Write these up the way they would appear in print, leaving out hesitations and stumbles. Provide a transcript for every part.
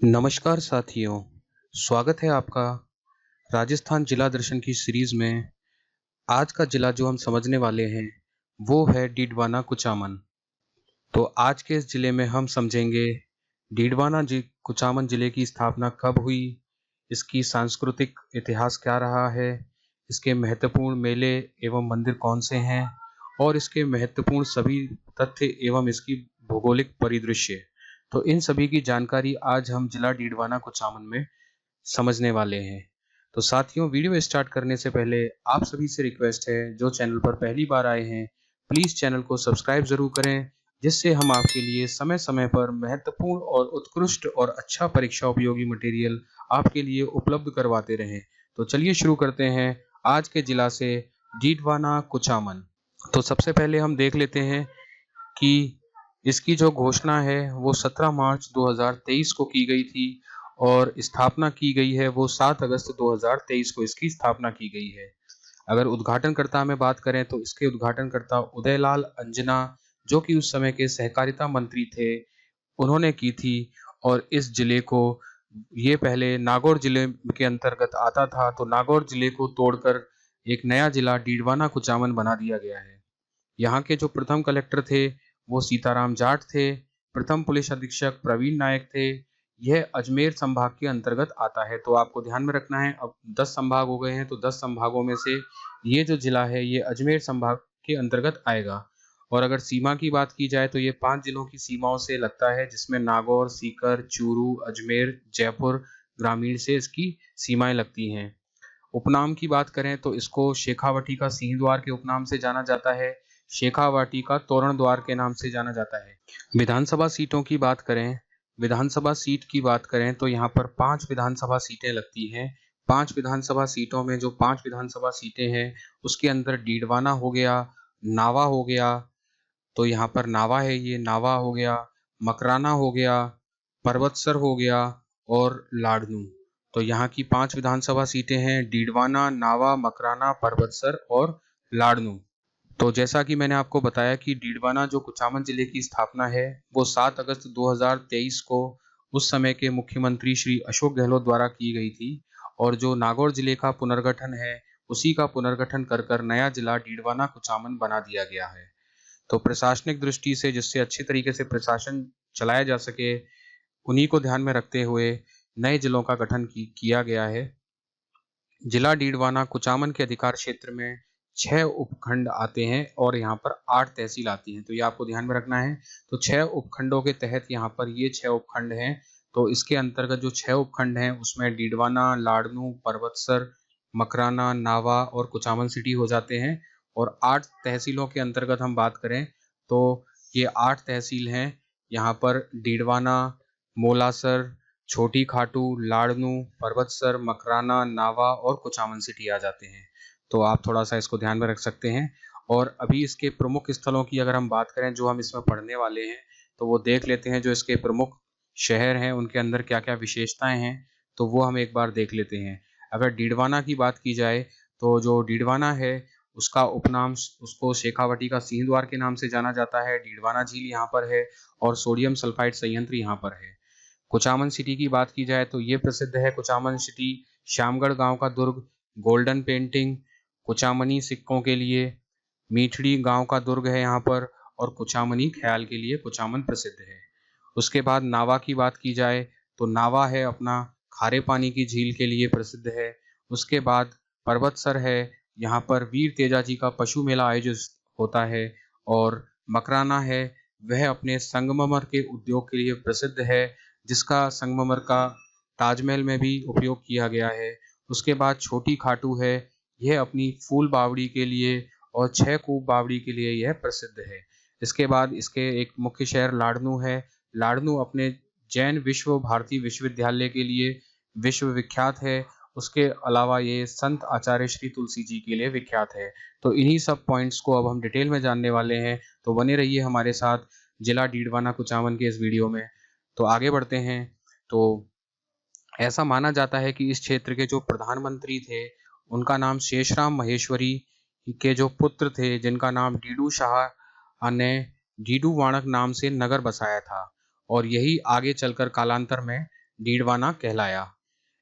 नमस्कार साथियों, स्वागत है आपका राजस्थान जिला दर्शन की सीरीज में। आज का जिला जो हम समझने वाले हैं वो है डीडवाना कुचामन। तो आज के इस जिले में हम समझेंगे कुचामन जिले की स्थापना कब हुई, इसकी सांस्कृतिक इतिहास क्या रहा है, इसके महत्वपूर्ण मेले एवं मंदिर कौन से हैं और इसके महत्वपूर्ण सभी तथ्य एवं इसकी भौगोलिक परिदृश्य। तो इन सभी की जानकारी आज हम जिला डीडवाना कुचामन में समझने वाले हैं। तो साथियों, वीडियो स्टार्ट करने से पहले आप सभी से रिक्वेस्ट है, जो चैनल पर पहली बार आए हैं प्लीज चैनल को सब्सक्राइब जरूर करें, जिससे हम आपके लिए समय समय पर महत्वपूर्ण और उत्कृष्ट और अच्छा परीक्षा उपयोगी मटेरियल आपके लिए उपलब्ध करवाते रहें। तो चलिए शुरू करते हैं आज के जिला से, डीडवाना कुचामन। तो सबसे पहले हम देख लेते हैं कि इसकी जो घोषणा है वो 17 मार्च 2023 को की गई थी और स्थापना की गई है वो 7 अगस्त 2023 को इसकी स्थापना की गई है। अगर उद्घाटनकर्ता में बात करें तो इसके उद्घाटनकर्ता उदयलाल अंजना, जो कि उस समय के सहकारिता मंत्री थे, उन्होंने की थी। और इस जिले को, ये पहले नागौर जिले के अंतर्गत आता था, तो नागौर जिले को तोड़कर एक नया जिला डीडवाना कुचामन बना दिया गया है। यहाँ के जो प्रथम कलेक्टर थे वो सीताराम जाट थे, प्रथम पुलिस अधीक्षक प्रवीण नायक थे। यह अजमेर संभाग के अंतर्गत आता है। तो आपको ध्यान में रखना है, अब 10 संभाग हो गए हैं, तो 10 संभागों में से ये जो जिला है ये अजमेर संभाग के अंतर्गत आएगा। और अगर सीमा की बात की जाए तो ये 5 जिलों की सीमाओं से लगता है, जिसमें नागौर, सीकर, चूरू, अजमेर, जयपुर ग्रामीण से इसकी सीमाएं लगती हैं। उपनाम की बात करें तो इसको शेखावटी का सिंह द्वार के उपनाम से जाना जाता है, शेखावाटी का तोरण द्वार के नाम से जाना जाता है। विधानसभा सीटों की बात करें, विधानसभा सीट की बात करें तो यहाँ पर 5 विधानसभा सीटें लगती हैं। 5 विधानसभा सीटों में जो 5 विधानसभा सीटें हैं उसके अंदर डीडवाना हो गया, नावा हो गया, तो यहाँ पर नावा है, ये नावा हो गया, मकराना हो गया, पर्वतसर हो गया और लाडनू। तो यहाँ की 5 विधानसभा सीटें हैं डीडवाना, नावा, मकराना, पर्वतसर और लाडनू। तो जैसा कि मैंने आपको बताया कि डीडवाना जो कुचामन जिले की स्थापना है वो 7 अगस्त 2023 को उस समय के मुख्यमंत्री श्री अशोक गहलोत द्वारा की गई थी। और जो नागौर जिले का पुनर्गठन है उसी का पुनर्गठन कर कर नया जिला डीडवाना कुचामन बना दिया गया है। तो प्रशासनिक दृष्टि से, जिससे अच्छी तरीके से प्रशासन चलाया जा सके, उन्हीं को ध्यान में रखते हुए नए जिलों का गठन किया गया है। जिला डीडवाना कुचामन के अधिकार क्षेत्र में 6 उपखंड आते हैं और यहाँ पर 8 तहसील आती हैं, तो ये आपको ध्यान में रखना है। तो 6 उपखंडों के तहत यहाँ पर ये 6 उपखंड हैं। तो इसके अंतर्गत जो 6 उपखंड हैं उसमें डीडवाना, लाडनू, पर्वतसर, मकराना, नावा और कुचामन सिटी हो जाते हैं। और 8 तहसीलों के अंतर्गत हम बात करें तो ये 8 तहसील हैं। यहाँ पर डीडवाना, मोलासर, छोटी खाटू, लाडनू, पर्वतसर, मकराना, नावा और कुचामन सिटी आ जाते हैं। तो आप थोड़ा सा इसको ध्यान में रख सकते हैं। और अभी इसके प्रमुख स्थलों की अगर हम बात करें जो हम इसमें पढ़ने वाले हैं, तो वो देख लेते हैं। जो इसके प्रमुख शहर हैं उनके अंदर क्या क्या विशेषताएं हैं, तो वो हम एक बार देख लेते हैं। अगर डीडवाना की बात की जाए तो जो डीडवाना है उसका उपनाम, उसको शेखावटी का सिंह द्वार के नाम से जाना जाता है। डीडवाना झील यहाँ पर है और सोडियम सल्फाइड संयंत्र यहाँ पर है। कुचामन सिटी की बात की जाए तो ये प्रसिद्ध है कुचामन सिटी श्यामगढ़ गांव का दुर्ग, गोल्डन पेंटिंग, कुचामनी सिक्कों के लिए, मीठड़ी गांव का दुर्ग है यहाँ पर, और कुचामनी ख्याल के लिए कुचामन प्रसिद्ध है। उसके बाद नावा की बात की जाए तो नावा है अपना खारे पानी की झील के लिए प्रसिद्ध है। उसके बाद पर्वतसर है, यहाँ पर वीर तेजाजी का पशु मेला आयोजित होता है। और मकराना है, वह अपने संगमरमर के उद्योग के लिए प्रसिद्ध है, जिसका संगमरमर का ताजमहल में भी उपयोग किया गया है। उसके बाद छोटी खाटू है, यह अपनी फूल बावड़ी के लिए और 6 कूप बावड़ी के लिए यह प्रसिद्ध है। इसके बाद इसके एक मुख्य शहर लाडनू है। लाडनू अपने जैन विश्व भारती विश्वविद्यालय के लिए विश्व विख्यात है। उसके अलावा ये संत आचार्य श्री तुलसी जी के लिए विख्यात है। तो इन्हीं सब पॉइंट्स को अब हम डिटेल में जानने वाले हैं, तो बने रहिए हमारे साथ जिला डीडवाना कुचामन के इस वीडियो में। तो आगे बढ़ते हैं। तो ऐसा माना जाता है कि इस क्षेत्र के जो प्रधानमंत्री थे उनका नाम शेषराम महेश्वरी के जो पुत्र थे, जिनका नाम डीडू शाह ने डीडू वाणक नाम से नगर बसाया था। और यही आगे चलकर कालांतर में डीडवाना कहलाया।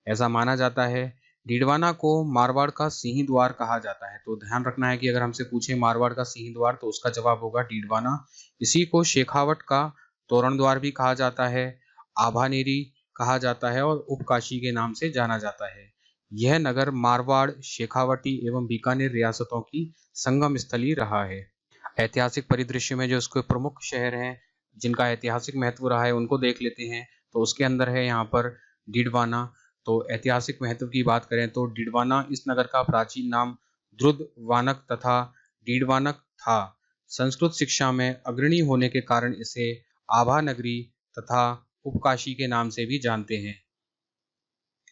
ऐसा माना जाता है। डीडवाना को मारवाड़ का सिंह द्वार कहा जाता है। तो ध्यान रखना है कि अगर हमसे पूछे मारवाड़ का सिंह द्वार तो उसका जवाब होगा डीडवाना। इसी को शेखावट का तोरण द्वार भी कहा जाता है, आभानेरी कहा जाता है और उपकाशी के नाम से जाना जाता है। यह नगर मारवाड़, शेखावटी एवं बीकानेर रियासतों की संगम स्थली रहा है। ऐतिहासिक परिदृश्य में जो इसके प्रमुख शहर हैं जिनका ऐतिहासिक महत्व रहा है उनको देख लेते हैं। तो उसके अंदर है यहाँ पर डीडवाना। तो ऐतिहासिक महत्व की बात करें तो डीडवाना इस नगर का प्राचीन नाम द्रुदवानक तथा डीडवानक था। संस्कृत शिक्षा में अग्रणी होने के कारण इसे आभा नगरी तथा उपकाशी के नाम से भी जानते हैं।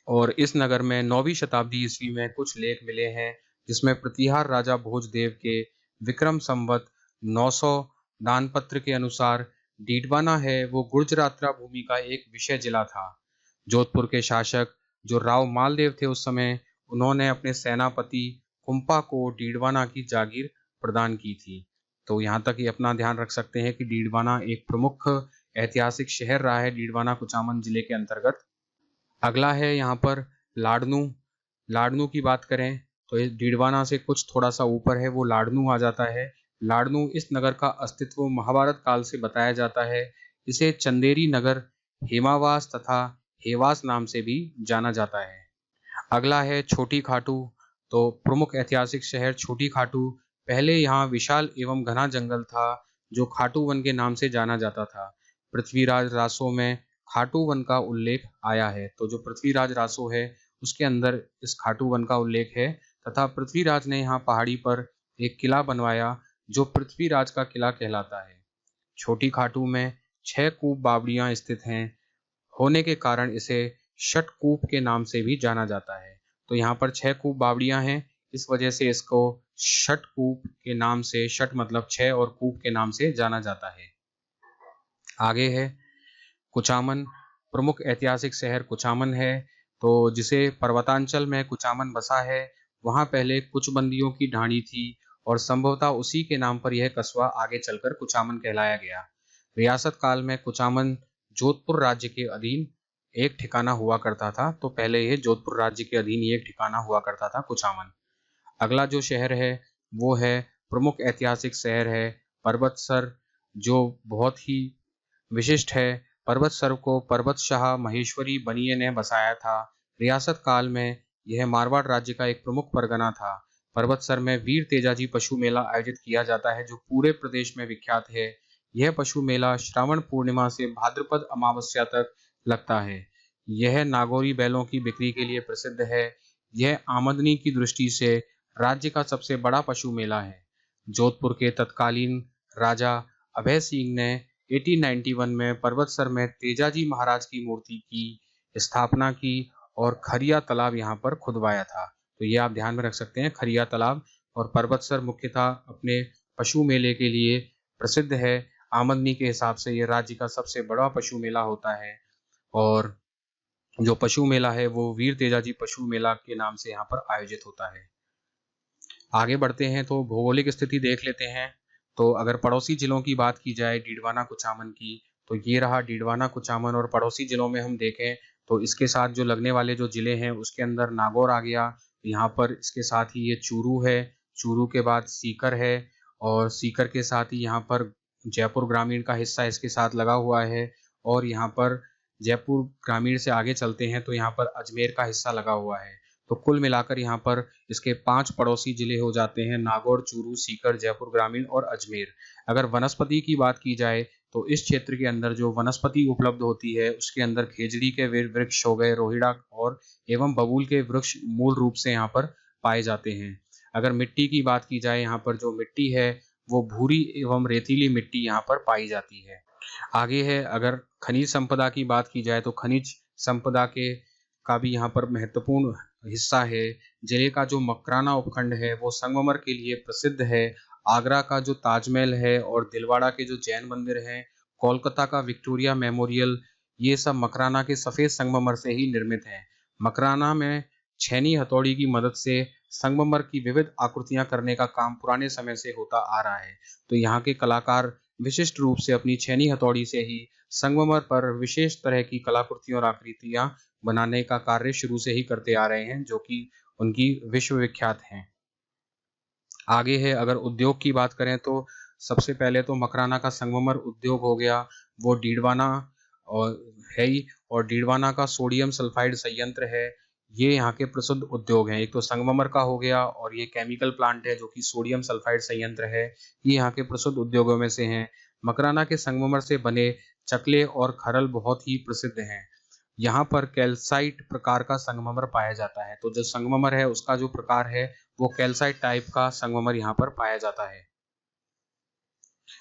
और इस नगर में 9वीं शताब्दी ईस्वी में कुछ लेख मिले हैं जिसमें प्रतिहार राजा भोजदेव के विक्रम संवत 900 दानपत्र के अनुसार डीडवाना है वो गुर्जरात्रा भूमि का एक विषय जिला था। जोधपुर के शासक जो राव मालदेव थे उस समय, उन्होंने अपने सेनापति कुंपा को डीडवाना की जागीर प्रदान की थी। तो यहाँ तक ये अपना ध्यान रख सकते हैं कि डीडवाना एक प्रमुख ऐतिहासिक शहर रहा है डीडवाना कुचामन जिले के अंतर्गत। अगला है यहाँ पर लाडनू। लाडनू की बात करें तो ये डीडवाना से कुछ थोड़ा सा ऊपर है, वो लाडनू आ जाता है। लाडनू इस नगर का अस्तित्व महाभारत काल से बताया जाता है। इसे चंदेरी नगर, हेमावास तथा हेवास नाम से भी जाना जाता है। अगला है छोटी खाटू। तो प्रमुख ऐतिहासिक शहर छोटी खाटू। पहले यहाँ विशाल एवं घना जंगल था जो खाटू वन के नाम से जाना जाता था। पृथ्वीराज रासो में खाटू वन का उल्लेख आया है। तो जो पृथ्वीराज रासो है उसके अंदर इस खाटू वन का उल्लेख है तथा पृथ्वीराज ने यहाँ पहाड़ी पर एक किला बनवाया जो पृथ्वीराज का किला कहलाता है। छोटी खाटू में 6 कूप बावड़ियां स्थित हैं होने के कारण इसे षटकूप के नाम से भी जाना जाता है। तो यहाँ पर 6 कूप बावड़ियां हैं, इस वजह से इसको षटकूप के नाम से, षट मतलब 6 और कूप के नाम से जाना जाता है। आगे है कुचामन। प्रमुख ऐतिहासिक शहर कुचामन है। तो जिसे पर्वतांचल में कुचामन बसा है, वहां पहले कुछ बंदियों की ढाणी थी और संभवतः उसी के नाम पर यह कस्बा आगे चलकर कुचामन कहलाया गया। रियासत काल में कुचामन जोधपुर राज्य के अधीन एक ठिकाना हुआ करता था। तो पहले यह जोधपुर राज्य के अधीन ही एक ठिकाना हुआ करता था कुचामन। अगला जो शहर है वो है, प्रमुख ऐतिहासिक शहर है पर्वतसर, जो बहुत ही विशिष्ट है। पर्वतसर को पर्वत शाह महेश्वरी बनिये ने बसाया था। रियासत काल में यह मारवाड़ राज्य का एक प्रमुख परगना था। पर्वतसर में वीर तेजाजी पशु मेला आयोजित किया जाता है जो पूरे प्रदेश में विख्यात है। यह पशु मेला श्रावण पूर्णिमा से भाद्रपद अमावस्या तक लगता है। यह नागौरी बैलों की बिक्री के लिए प्रसिद्ध है। यह आमदनी की दृष्टि से राज्य का सबसे बड़ा पशु मेला है। जोधपुर के तत्कालीन राजा अभय सिंह ने 1891 में पर्वतसर में तेजाजी महाराज की मूर्ति की स्थापना की और खरिया तालाब यहाँ पर खुदवाया था। तो ये आप ध्यान में रख सकते हैं, खरिया तालाब। और पर्वतसर मुख्यतः अपने पशु मेले के लिए प्रसिद्ध है। आमदनी के हिसाब से ये राज्य का सबसे बड़ा पशु मेला होता है और जो पशु मेला है वो वीर तेजाजी पशु मेला के नाम से यहाँ पर आयोजित होता है। आगे बढ़ते हैं तो भौगोलिक स्थिति देख लेते हैं। तो अगर पड़ोसी जिलों की बात की जाए डीडवाना कुचामन की, तो ये रहा डीडवाना कुचामन। और पड़ोसी जिलों में हम देखें तो इसके साथ जो लगने वाले जो जिले हैं उसके अंदर नागौर आ गया। यहाँ पर इसके साथ ही ये चूरू है, चूरू के बाद सीकर है और सीकर के साथ ही यहाँ पर जयपुर ग्रामीण का हिस्सा इसके साथ लगा हुआ है। और यहाँ पर जयपुर ग्रामीण से आगे चलते हैं तो यहाँ पर अजमेर का हिस्सा लगा हुआ है। तो कुल मिलाकर यहाँ पर इसके 5 पड़ोसी जिले हो जाते हैं, नागौर, चूरू, सीकर, जयपुर ग्रामीण और अजमेर। अगर वनस्पति की बात की जाए तो इस क्षेत्र के अंदर जो वनस्पति उपलब्ध होती है उसके अंदर खेजड़ी के वृक्ष हो गए, रोहिड़ा और एवं बबूल के वृक्ष मूल रूप से यहाँ पर पाए जाते हैं। अगर मिट्टी की बात की जाए, यहाँ पर जो मिट्टी है वो भूरी एवं रेतीली मिट्टी यहाँ पर पाई जाती है। आगे है, अगर खनिज संपदा की बात की जाए तो खनिज संपदा के का भी यहाँ पर महत्वपूर्ण हिस्सा है। जिले का जो मकराना उपखंड है वो संगमरमर के लिए प्रसिद्ध है। आगरा का जो ताजमहल है और दिलवाड़ा के जो जैन मंदिर हैं, कोलकाता का विक्टोरिया मेमोरियल, ये सब मकराना के सफेद संगमरमर से ही निर्मित हैं। मकराना में छेनी हथौड़ी की मदद से संगमरमर की विविध आकृतियां करने का काम पुराने समय से होता आ रहा है। तो यहाँ के कलाकार विशिष्ट रूप से अपनी छेनी हथौड़ी से ही संगमरमर पर विशेष तरह की कलाकृतियां और आकृतियां बनाने का कार्य शुरू से ही करते आ रहे हैं, जो कि उनकी विश्व विख्यात हैं। आगे है, अगर उद्योग की बात करें तो सबसे पहले तो मकराना का संगमरमर उद्योग हो गया, वो डीडवाना और है ही, और डीडवाना का सोडियम सल्फाइड संयंत्र है। ये यहाँ के प्रसिद्ध उद्योग हैं। एक तो संगमरमर का हो गया, और ये केमिकल प्लांट है जो कि सोडियम सल्फाइड संयंत्र है। ये यहाँ के प्रसिद्ध उद्योगों में से हैं। मकराना के संगमरमर से बने चकले और खरल बहुत ही प्रसिद्ध हैं। यहाँ पर कैल्साइट प्रकार का संगमरमर पाया जाता है। तो जो संगमरमर है उसका जो प्रकार है वो कैल्साइट टाइप का संगमरमर यहाँ पर पाया जाता है।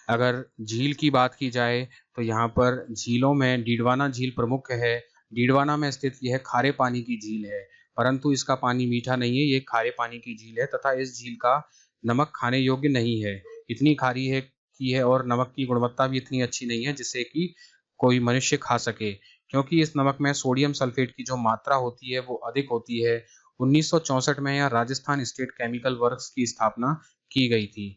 अगर झील की बात की जाए तो यहाँ पर झीलों में डीडवाना झील प्रमुख है। डीडवाना में स्थित यह खारे पानी की झील है, परंतु इसका पानी मीठा नहीं है, ये खारे पानी की झील है तथा इस झील का नमक खाने योग्य नहीं है। इतनी खारी है की है और नमक की गुणवत्ता भी इतनी अच्छी नहीं है जिससे कि कोई मनुष्य खा सके, क्योंकि इस नमक में सोडियम सल्फेट की जो मात्रा होती है वो अधिक होती है। 1964 में यहाँ राजस्थान स्टेट केमिकल वर्क्स की स्थापना की गई थी।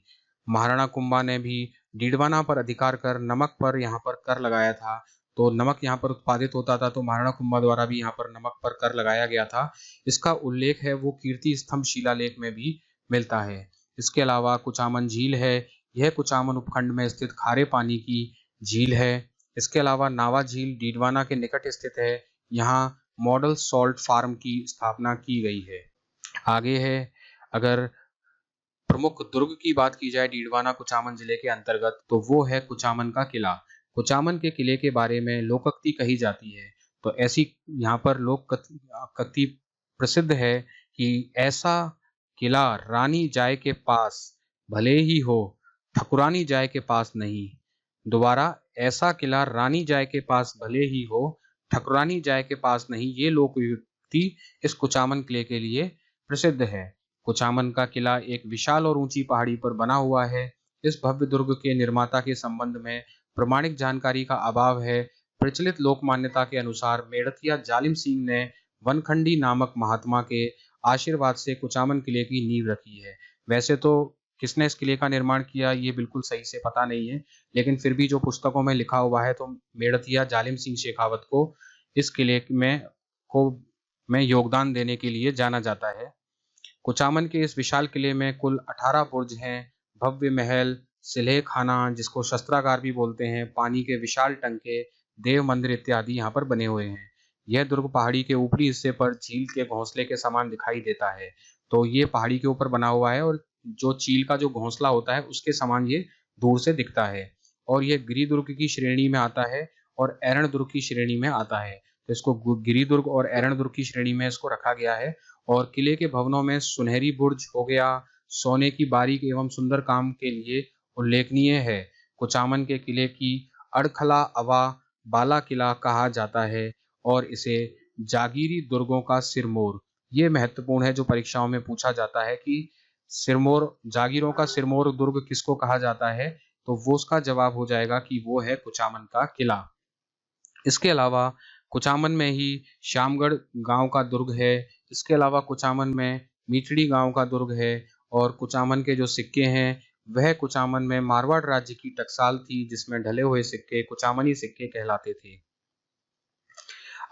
महाराणा कुंभा ने भी डीडवाना पर अधिकार कर नमक पर यहाँ पर कर लगाया था। तो नमक यहाँ पर उत्पादित होता था, तो महाराणा कुंभा द्वारा भी यहाँ पर नमक पर कर लगाया गया था। इसका उल्लेख है वो कीर्ति स्तंभ शिलालेख में भी मिलता है। इसके अलावा कुचामन झील है। यह कुचामन उपखंड में स्थित खारे पानी की झील है। इसके अलावा नावा झील डीडवाना के निकट स्थित है। यहाँ मॉडल सॉल्ट फार्म की स्थापना की गई है। आगे है, अगर प्रमुख दुर्ग की बात की जाए डीडवाना कुचामन जिले के अंतर्गत, तो वो है कुचामन का किला। कुचामन के किले के बारे में लोकोक्ति कही जाती है। तो ऐसी यहाँ पर लोकोक्ति प्रसिद्ध है कि ऐसा किला रानी जाय के पास भले ही हो, ठकुरानी जाय के पास नहीं। दोबारा, ऐसा किला रानी जाय के पास भले ही हो, ठकुरानी जाय के पास नहीं। ये लोकोक्ति इस कुचामन किले के लिए प्रसिद्ध है। कुचामन का किला एक विशाल और ऊंची पहाड़ी पर बना हुआ है। इस भव्य दुर्ग के निर्माता के संबंध में प्रमाणिक जानकारी का अभाव है। प्रचलित लोक मान्यता के अनुसार मेड़तिया जालिम सिंह ने वनखंडी नामक महात्मा के आशीर्वाद से कुचामन किले की नींव रखी है। वैसे तो किसने इस किले का निर्माण किया ये बिल्कुल सही से पता नहीं है, लेकिन फिर भी जो पुस्तकों में लिखा हुआ है तो मेड़तिया जालिम सिंह शेखावत को इस किले में योगदान देने के लिए जाना जाता है। कुचामन के इस विशाल किले में कुल 18 बुर्ज हैं। भव्य महल, सिलहे खाना जिसको शस्त्रागार भी बोलते हैं, पानी के विशाल टंके, देव मंदिर इत्यादि यहाँ पर बने हुए हैं। यह दुर्ग पहाड़ी के ऊपरी हिस्से पर झील के घोंसले के समान दिखाई देता है। तो ये पहाड़ी के ऊपर बना हुआ है और जो चील का जो घोंसला होता है उसके समान ये दूर से दिखता है। और यह गिरिदुर्ग की श्रेणी में आता है और एरण दुर्ग की श्रेणी में आता है। तो इसको गिरिदुर्ग और एरण दुर्ग की श्रेणी में इसको रखा गया है। और किले के भवनों में सुनहरी बुर्ज हो गया, सोने की बारीक एवं सुंदर काम के लिए उल्लेखनीय है। कुचामन के किले की अड़खला अवा बाला किला कहा जाता है और इसे जागीरी दुर्गों का सिरमौर, ये महत्वपूर्ण है जो परीक्षाओं में पूछा जाता है कि सिरमौर, जागीरों का सिरमौर दुर्ग किसको कहा जाता है, तो वो उसका जवाब हो जाएगा कि वो है कुचामन का किला। इसके अलावा कुचामन में ही श्यामगढ़ गांव का दुर्ग है। इसके अलावा कुचामन में मीठड़ी गांव का दुर्ग है। और कुचामन के जो सिक्के हैं वह कुचामन में मारवाड़ राज्य की टकसाल थी जिसमें ढले हुए सिक्के कुचामनी सिक्के कहलाते थे।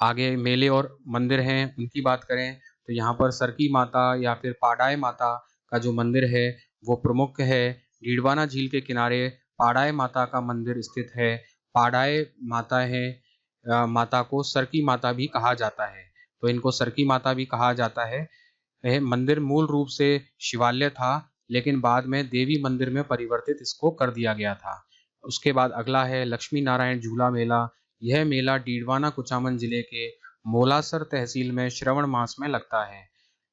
आगे मेले और मंदिर हैं, उनकी बात करें तो यहाँ पर सरकी माता या फिर पाडाय माता का जो मंदिर है वो प्रमुख है। डीडवाना झील के किनारे पाडाय माता का मंदिर स्थित है। पाडाय माता है, माता को सरकी माता भी कहा जाता है। तो इनको सरकी माता भी कहा जाता है। यह मंदिर मूल रूप से शिवालय था, लेकिन बाद में देवी मंदिर में परिवर्तित इसको कर दिया गया था। उसके बाद अगला है लक्ष्मी नारायण झूला मेला। यह मेला डीडवाना कुचामन जिले के मोलासर तहसील में श्रवण मास में लगता है।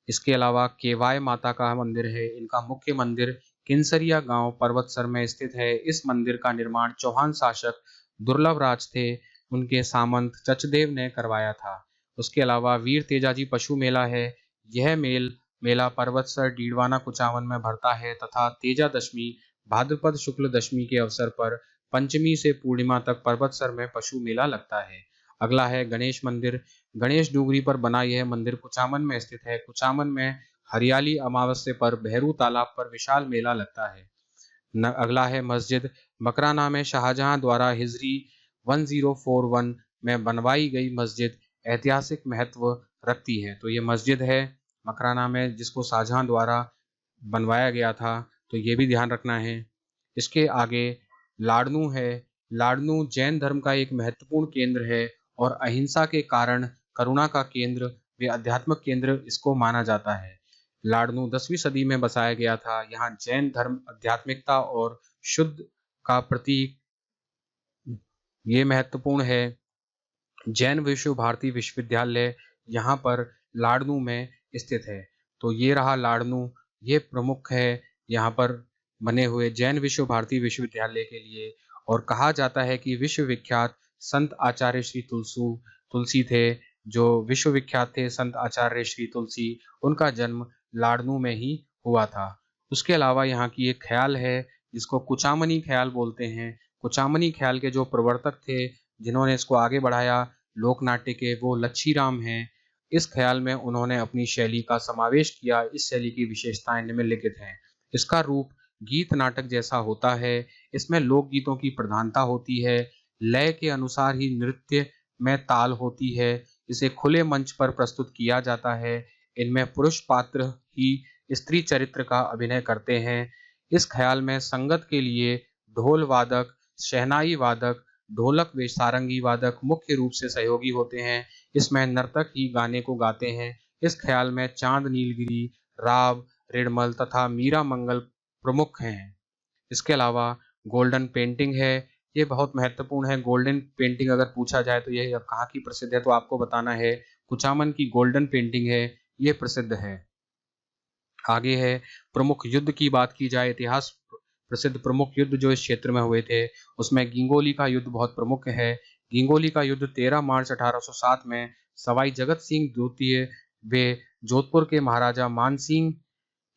इसके अलावा केवाय माता का मंदिर है। इनका मुख्य मंदिर किंसरिया गांव पर्वतसर में स्थित है। इस मंदिर का निर्माण चौहान शासक दुर्लभ राज थे, उनके सामंत चचदेव ने करवाया था। उसके अलावा वीर तेजाजी पशु मेला है। यह मेला पर्वतसर डीडवाना कुचामन में भरता है तथा तेजा दशमी भाद्रपद शुक्ल दशमी के अवसर पर पंचमी से पूर्णिमा तक पर्वतसर में पशु मेला लगता है। अगला है गणेश मंदिर। गणेश डूंगरी पर बना यह मंदिर कुचामन में स्थित है। कुचामन में हरियाली अमावस्या पर भैरू तालाब पर विशाल मेला लगता है। अगला है मस्जिद। मकराना में शाहजहां द्वारा हिजरी 1041 में बनवाई गई मस्जिद ऐतिहासिक महत्व रखती है। तो ये मस्जिद है मकराना में जिसको शाहजहां द्वारा बनवाया गया था, तो ये भी ध्यान रखना है। इसके आगे लाडनू है। लाडनू जैन धर्म का एक महत्वपूर्ण केंद्र है और अहिंसा के कारण करुणा का केंद्र व आध्यात्मिक केंद्र इसको माना जाता है। लाडनू 10वीं सदी में बसाया गया था। यहाँ जैन धर्म आध्यात्मिकता और शुद्ध का प्रतीक ये महत्वपूर्ण है। जैन विश्व भारती विश्वविद्यालय यहाँ पर लाडनू में स्थित है। तो ये रहा लाडनू, ये प्रमुख है यहाँ पर बने हुए जैन विश्व भारती विश्वविद्यालय के लिए। और कहा जाता है कि विश्व विख्यात संत आचार्य श्री तुलसी थे, जो विश्व विख्यात थे संत आचार्य श्री तुलसी, उनका जन्म लाडनू में ही हुआ था। उसके अलावा यहाँ की एक ख्याल है जिसको कुचामनी ख्याल बोलते हैं। कुचामनी ख्याल के जो प्रवर्तक थे जिन्होंने इसको आगे बढ़ाया लोक नाट्य के, वो लच्छीराम हैं। इस ख्याल में उन्होंने अपनी शैली का समावेश किया। इस शैली की विशेषताएं निम्नलिखित हैं। इसका रूप गीत नाटक जैसा होता है। इसमें लोकगीतों की प्रधानता होती है। लय के अनुसार ही नृत्य में ताल होती है। इसे खुले मंच पर प्रस्तुत किया जाता है। इनमें पुरुष पात्र ही स्त्री चरित्र का अभिनय करते हैं। इस ख्याल में संगत के लिए ढोल वादक, शहनाई वादक, ढोलक व सारंगी वादक मुख्य रूप से सहयोगी होते हैं। इसमें नर्तक ही गाने को गाते हैं। इस ख्याल में चांद नीलगिरी, राव, रिडमल तथा मीरा मंगल प्रमुख हैं। इसके अलावा गोल्डन पेंटिंग है। ये बहुत महत्वपूर्ण है। गोल्डन पेंटिंग अगर पूछा जाए तो ये कहाँ की प्रसिद्ध है, तो आपको बताना है कुचामन की गोल्डन पेंटिंग है, ये प्रसिद्ध है। आगे है प्रमुख युद्ध की बात की जाए, इतिहास प्रसिद्ध प्रमुख युद्ध जो इस क्षेत्र में हुए थे, उसमें गिंगोली का युद्ध बहुत प्रमुख है। गिंगोली का युद्ध 13 मार्च 1807 में सवाई जगत सिंह द्वितीय वे जोधपुर के महाराजा मानसिंह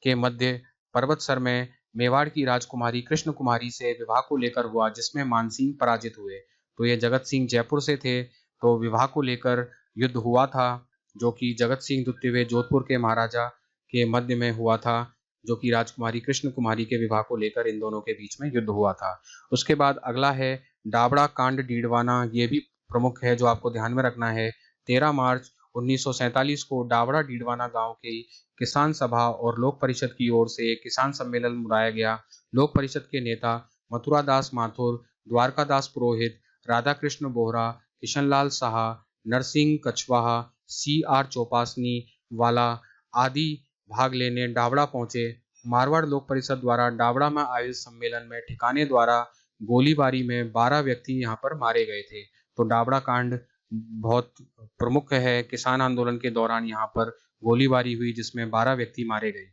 के मध्य पर्वतसर में मेवाड़ की राजकुमारी कृष्ण कुमारी से विवाह को लेकर हुआ, जिसमें मानसिंह पराजित हुए। तो ये जगत सिंह जयपुर से थे, तो विवाह को लेकर युद्ध हुआ था, जो कि जगत सिंह द्वितीय जोधपुर के महाराजा के मध्य में हुआ था, जो कि राजकुमारी कृष्ण कुमारी के विवाह को लेकर इन दोनों के बीच में युद्ध हुआ था। उसके बाद अगला है डाबड़ा कांड डीडवाना। ये भी प्रमुख है जो आपको ध्यान में रखना है। 13 मार्च 1947 को डाबड़ा डीडवाना गांव की किसान सभा और लोक परिषद की ओर से एक किसान सम्मेलन बुलाया गया। लोक परिषद के नेता मथुरा दास माथुर, द्वारका दास पुरोहित, राधा कृष्ण बोहरा, किशनलाल साहा, नरसिंह कछवाहा, CR चौपासनी वाला आदि भाग लेने डाबड़ा पहुंचे। मारवाड़ लोक परिषद द्वारा डाबड़ा में आयोजित सम्मेलन में ठिकाने द्वारा गोलीबारी में 12 व्यक्ति यहाँ पर मारे गए थे। तो डाबड़ा कांड बहुत प्रमुख है। किसान आंदोलन के दौरान यहाँ पर गोलीबारी हुई जिसमें 12 व्यक्ति मारे गए।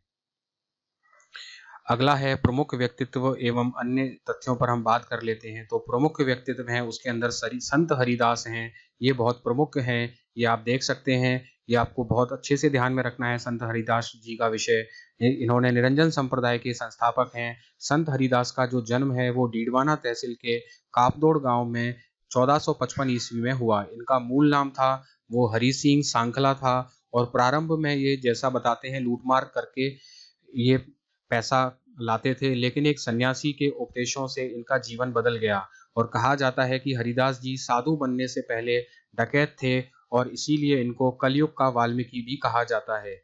अगला है प्रमुख व्यक्तित्व एवं अन्य तथ्यों पर हम बात कर लेते हैं। तो प्रमुख व्यक्तित्व हैं, उसके अंदर संत हरिदास हैं, ये बहुत प्रमुख हैं। ये आप देख सकते हैं, ये आपको बहुत अच्छे से ध्यान में रखना है संत हरिदास जी का विषय। इन्होंने निरंजन संप्रदाय के संस्थापक हैं। संत हरिदास का जो जन्म है वो डीडवाना तहसील के कापदोड़ गांव में 1455 ईस्वी में हुआ। इनका मूल नाम था वो हरि सिंह सांखला था, और प्रारंभ में ये जैसा बताते हैं लूटमार करके ये पैसा लाते थे, लेकिन एक सन्यासी के उपदेशों से इनका जीवन बदल गया। और कहा जाता है कि हरिदास जी साधु बनने से पहले डकैत थे, और इसीलिए इनको कलयुग का वाल्मीकि भी कहा जाता है।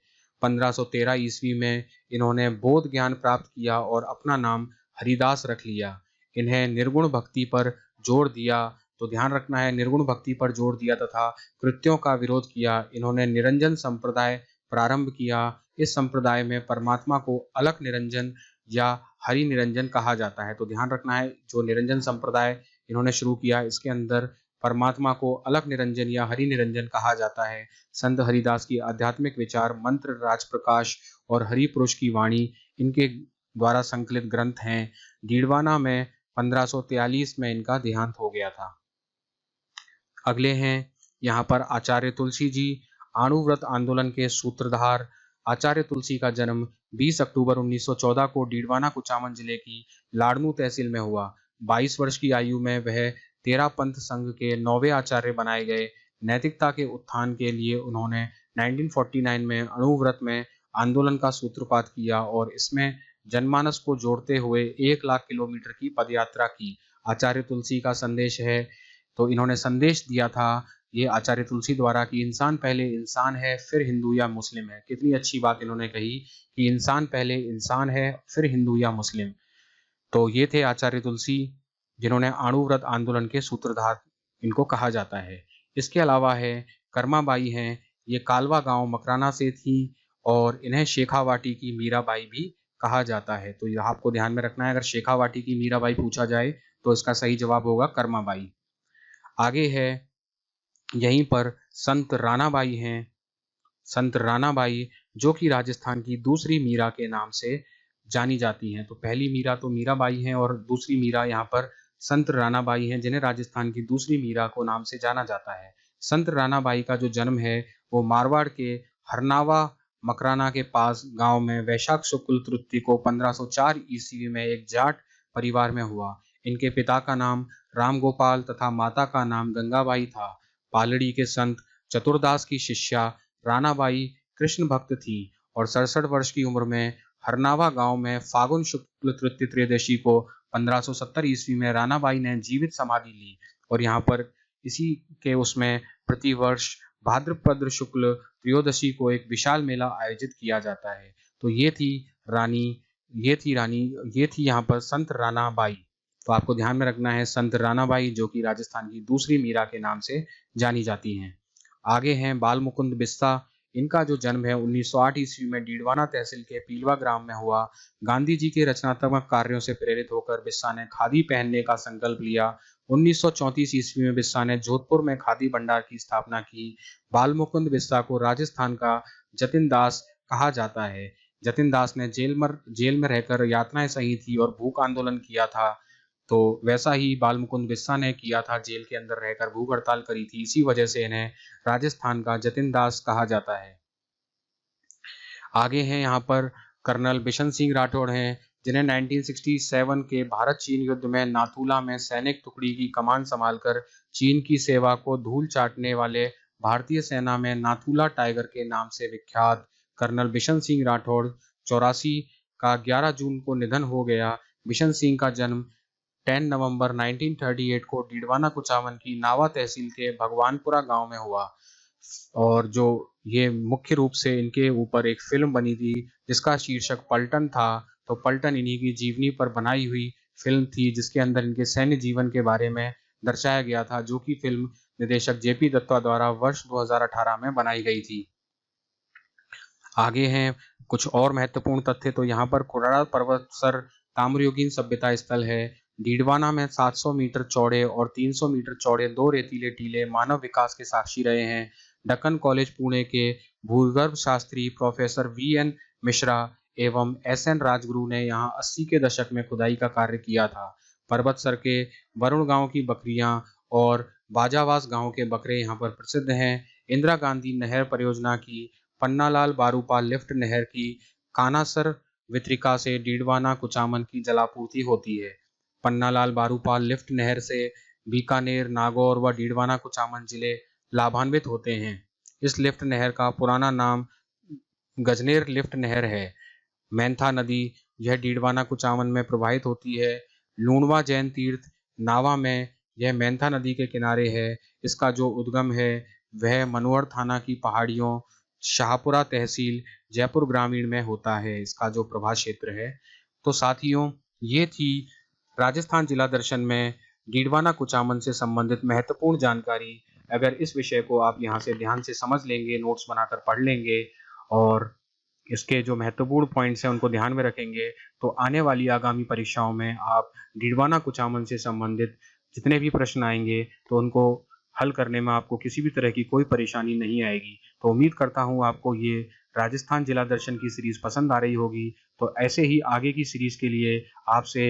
1513 ईस्वी में इन्होंने बोध ज्ञान प्राप्त किया और अपना नाम हरिदास रख लिया। इन्हें निर्गुण भक्ति पर जोर दिया, तो ध्यान रखना है निर्गुण भक्ति पर जोर दिया तथा कृत्यों का विरोध किया। इन्होंने निरंजन संप्रदाय प्रारंभ किया। इस संप्रदाय में परमात्मा को अलग निरंजन या हरि निरंजन कहा जाता है। तो ध्यान रखना है जो निरंजन संप्रदाय इन्होंने शुरू किया, इसके अंदर परमात्मा को अलग निरंजन या हरि निरंजन कहा जाता है। संत हरिदास की आध्यात्मिक विचार, मंत्र, राजप्रकाश और हरि पुरुष की वाणी इनके द्वारा संकलित ग्रंथ हैं। डीडवाना में 1543 में इनका देहांत हो गया था। अगले हैं यहाँ पर आचार्य तुलसी जी, अणुव्रत आंदोलन के सूत्रधार। आचार्य तुलसी का जन्म 20 अक्टूबर 1914 को डीडवाना कुचामन जिले की लाडनू तहसील में हुआ। 22 वर्ष की आयु में वह तेरा पंथ संघ के 9वें आचार्य बनाए गए। नैतिकता के उत्थान के लिए उन्होंने 1949 में अणुव्रत में आंदोलन का सूत्रपात किया और इसमें जनमानस को जोड़ते हुए 1 लाख किलोमीटर की पदयात्रा की। आचार्य तुलसी का संदेश है, तो इन्होंने संदेश दिया था ये आचार्य तुलसी द्वारा कि इंसान पहले इंसान है, फिर हिंदू या मुस्लिम है। कितनी अच्छी बात इन्होंने कही कि इंसान पहले इंसान है, फिर हिंदू या मुस्लिम। तो ये थे आचार्य तुलसी, जिन्होंने अणुव्रत आंदोलन के सूत्रधार इनको कहा जाता है। इसके अलावा है कर्माबाई हैं, ये कालवा गांव मकराना से थी और इन्हें शेखावाटी की मीराबाई भी कहा जाता है। तो यह आपको ध्यान में रखना है, अगर शेखावाटी की मीराबाई पूछा जाए तो इसका सही जवाब होगा कर्माबाई। आगे है यहीं पर संत रानाबाई हैं। संत रानाबाई जो कि राजस्थान की दूसरी मीरा के नाम से जानी जाती हैं। तो पहली मीरा तो मीराबाई हैं और दूसरी मीरा यहाँ पर संत रानाबाई हैं, जिन्हें राजस्थान की दूसरी मीरा को नाम से जाना जाता है। संत रानाबाई का जो जन्म है वो मारवाड़ के हरनावा मकराना के पास गांव में वैशाख शुक्ल तृतीय को 1504 ईस्वी में एक जाट परिवार में हुआ। इनके पिता का नाम रामगोपाल तथा माता का नाम गंगाबाई था। पालड़ी के संत चतुरदास की शिष्या रानाबाई कृष्ण भक्त थी और 67 वर्ष की उम्र में हरनावा गांव में फागुन शुक्ल तृतीय त्रयोदशी को 1570 ईस्वी में रानाबाई ने जीवित समाधि ली और यहाँ पर इसी के उसमें प्रतिवर्ष भाद्रपद शुक्ल त्रयोदशी को एक विशाल मेला आयोजित किया जाता है। तो ये थी रानी ये थी यहाँ पर संत रानाबाई। तो आपको ध्यान में रखना है संत रानाबाई जो कि राजस्थान की दूसरी मीरा के नाम से जानी जाती हैं। आगे हैं बाल मुकुंद बिस्सा। इनका जो जन्म है 1908 ईस्वी में डीडवाना तहसील के पीलवा ग्राम में हुआ। गांधी जी के रचनात्मक कार्यों से प्रेरित होकर बिस्सा ने खादी पहनने का संकल्प लिया। 1934 ईस्वी में बिस्सा ने जोधपुर में खादी भंडार की स्थापना की। बाल मुकुंद बिस्सा को राजस्थान का जतिन दास कहा जाता है। जतिन दास ने जेल में रहकर यातनाएं सही थी और भूख आंदोलन किया था। तो वैसा ही बाल मुकुंद बिस्सा ने किया था, जेल के अंदर रहकर भूख हड़ताल करी थी। इसी वजह से इन्हें राजस्थान का जतिन दास कहा जाता है। आगे हैं यहाँ पर कर्नल बिशन सिंह राठौड़ हैं, जिन्हें 1967 के भारत चीन युद्ध में नाथूला में सैनिक टुकड़ी की कमान संभालकर चीन की सेवा को धूल चाटने वाले भारतीय सेना में नाथूला टाइगर के नाम से विख्यात कर्नल बिशन सिंह राठौड़ 84 का 11 जून को निधन हो गया। बिशन सिंह का जन्म 10 नवंबर 1938 को डीडवाना कुचामन की नावा तहसील के भगवानपुरा गांव में हुआ और जो ये मुख्य रूप से इनके ऊपर एक फिल्म बनी थी जिसका शीर्षक पलटन था। तो पलटन इन्हीं की जीवनी पर बनाई हुई फिल्म थी जिसके अंदर इनके सैन्य जीवन के बारे में दर्शाया गया था, जो कि फिल्म निर्देशक जेपी दत्ता द्वारा वर्ष 2018 में बनाई गई थी। आगे हैं कुछ और महत्वपूर्ण तथ्य। तो यहाँ पर खुराड़ा पर्वतसर ताम्रयुगीन सभ्यता स्थल है। डीडवाना में 700 मीटर चौड़े और 300 मीटर चौड़े 2 रेतीले टीले मानव विकास के साक्षी रहे हैं। दक्कन कॉलेज पुणे के भूगर्भ शास्त्री प्रोफेसर VN मिश्रा एवं SN राजगुरु ने यहाँ 80 के दशक में खुदाई का कार्य किया था। पर्वतसर के वरुण गांव की बकरियां और बाजावास गांव के बकरे यहाँ पर प्रसिद्ध हैं। इंदिरा गांधी नहर परियोजना की पन्नालाल बारूपाल लिफ्ट नहर की कानासर वितरिका से डीडवाना कुचामन की जलापूर्ति होती है। पन्नालाल बारूपाल लिफ्ट नहर से बीकानेर, नागौर व डीडवाना कुचामन जिले लाभान्वित होते हैं। इस लिफ्ट नहर का पुराना नाम गजनेर लिफ्ट नहर है। मैंथा नदी यह डीडवाना कुचामन में प्रवाहित होती है। लूणवा जैन तीर्थ नावा में यह मैंथा नदी के किनारे है। इसका जो उद्गम है वह मनोहर थाना की पहाड़ियों शाहपुरा तहसील जयपुर ग्रामीण में होता है, इसका जो प्रभास क्षेत्र है। तो साथियों, ये थी राजस्थान जिला दर्शन में डीडवाना कुचामन से संबंधित महत्वपूर्ण जानकारी। अगर इस विषय को आप यहाँ से ध्यान से समझ लेंगे, नोट्स बनाकर पढ़ लेंगे और इसके जो महत्वपूर्ण पॉइंट्स हैं उनको ध्यान में रखेंगे, तो आने वाली आगामी परीक्षाओं में आप डीडवाना कुचामन से संबंधित जितने भी प्रश्न आएंगे तो उनको हल करने में आपको किसी भी तरह की कोई परेशानी नहीं आएगी। तो उम्मीद करता हूँ आपको ये राजस्थान जिला दर्शन की सीरीज पसंद आ रही होगी। तो ऐसे ही आगे की सीरीज के लिए आपसे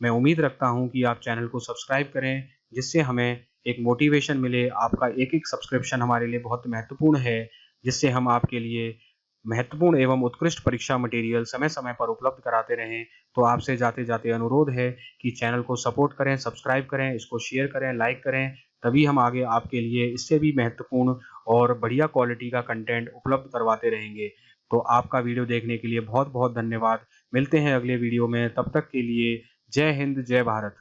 मैं उम्मीद रखता हूँ कि आप चैनल को सब्सक्राइब करें, जिससे हमें एक मोटिवेशन मिले। आपका एक एक सब्सक्रिप्शन हमारे लिए बहुत महत्वपूर्ण है, जिससे हम आपके लिए महत्वपूर्ण एवं उत्कृष्ट परीक्षा मटेरियल समय समय पर उपलब्ध कराते रहें। तो आपसे जाते जाते अनुरोध है कि चैनल को सपोर्ट करें, सब्सक्राइब करें, इसको शेयर करें, लाइक करें, तभी हम आगे आपके लिए इससे भी महत्वपूर्ण और बढ़िया क्वालिटी का कंटेंट उपलब्ध करवाते रहेंगे। तो आपका वीडियो देखने के लिए बहुत बहुत धन्यवाद। मिलते हैं अगले वीडियो में, तब तक के लिए जय हिंद, जय भारत।